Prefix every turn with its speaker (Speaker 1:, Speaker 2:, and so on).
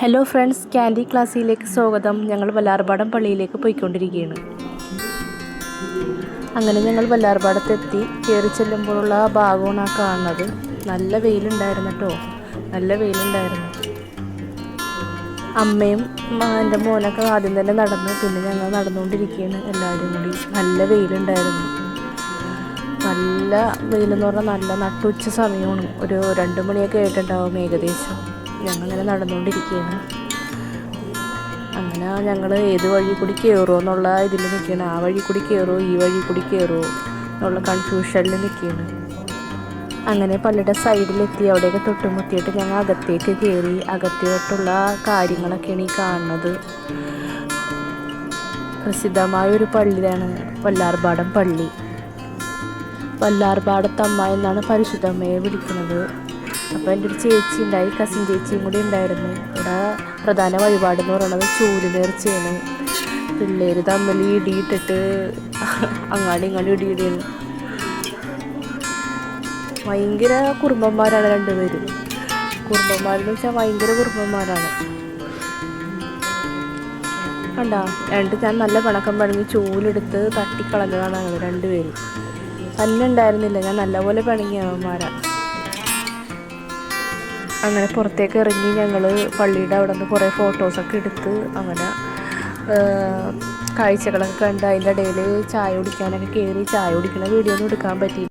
Speaker 1: Hello friends, candy ക്ലാസ്സിലേക്ക് സ്വാഗതം. ഞങ്ങൾ വല്ലാർപാടം പള്ളിയിലേക്ക് പോയിക്കൊണ്ടിരിക്കുകയാണ്. അങ്ങനെ ഞങ്ങൾ വല്ലാർപാടത്തെത്തി. കയറി ചെല്ലുമ്പോഴുള്ള ആ ഭാഗമാണ് ആ കാണുന്നത്. നല്ല വെയിലുണ്ടായിരുന്നു കേട്ടോ, നല്ല വെയിലുണ്ടായിരുന്നു. അമ്മയും എൻ്റെ മോനൊക്കെ ആദ്യം തന്നെ നടന്നു. പിന്നെ ഞങ്ങൾ നടന്നുകൊണ്ടിരിക്കുകയാണ് എല്ലാവരും കൂടി. നല്ല വെയിലുണ്ടായിരുന്നു. നല്ല വെയിലെന്ന് പറഞ്ഞാൽ നല്ല നട്ടുച്ച സമയമാണ്. ഒരു 2 മണിയൊക്കെ ആയിട്ടുണ്ടാവും ഏകദേശം. ഞങ്ങളിങ്ങനെ നടന്നുകൊണ്ടിരിക്കുകയാണ്. അങ്ങനെ ഞങ്ങൾ ഏത് വഴി കൂടി കയറുമോ എന്നുള്ള ഇതിൽ നിൽക്കുകയാണ്. ആ വഴി കൂടി കയറുമോ ഈ വഴി കൂടി കയറുമോ എന്നുള്ള കൺഫ്യൂഷനിൽ നിൽക്കുകയാണ്. അങ്ങനെ പള്ളിയുടെ സൈഡിലെത്തി. അവിടെയൊക്കെ തൊട്ടുമുത്തിയിട്ട് ഞങ്ങൾ അകത്തേക്ക് കയറി. അകത്തോട്ടുള്ള കാര്യങ്ങളൊക്കെയാണ് ഈ കാണുന്നത്. പ്രസിദ്ധമായൊരു പള്ളിയാണ് വല്ലാർപാടം പള്ളി. വല്ലാർപാടത്തമ്മ എന്നാണ് പരിശുദ്ധമ്മയെ വിളിക്കുന്നത്. അപ്പോൾ എൻ്റെ ഒരു ചേച്ചി ഉണ്ടായി, കസിൻ ചേച്ചിയും കൂടി ഉണ്ടായിരുന്നു. ഇവിടെ പ്രധാന വഴിപാടെന്ന് പറയുന്നത് ചൂല് നേർച്ചയാണ്. പിള്ളേർ തമ്മിൽ ഇടിയിട്ടിട്ട് അങ്ങാടി ഇങ്ങാടി ഇടിയിടുകയാണ്. ഭയങ്കര കുറുമ്പന്മാരാണ് രണ്ടുപേരും. കുറുമ്പന്മാരെന്ന് വെച്ചാൽ ഭയങ്കര കുറുമ്പന്മാരാണ്. കണ്ടാ ഞാൻ നല്ല പിണക്കം പണങ്ങി ചൂലെടുത്ത് തട്ടിക്കളഞ്ഞതാണ് ഞങ്ങൾ രണ്ടുപേരും. തന്നെ ഉണ്ടായിരുന്നില്ല, ഞാൻ നല്ലപോലെ പിണങ്ങിയവന്മാരാ. അങ്ങനെ പുറത്തേക്ക് ഇറങ്ങി ഞങ്ങൾ പള്ളിയുടെ അവിടെ നിന്ന് കുറേ ഫോട്ടോസൊക്കെ എടുത്ത് അങ്ങനെ കാഴ്ചകളൊക്കെ കണ്ട് അതിൻ്റെ ഇടയിൽ ചായ കുടിക്കാനൊക്കെ കയറി. ചായ കുടിക്കുന്ന വീഡിയോ ഒന്നും എടുക്കാൻ പറ്റിയില്ല.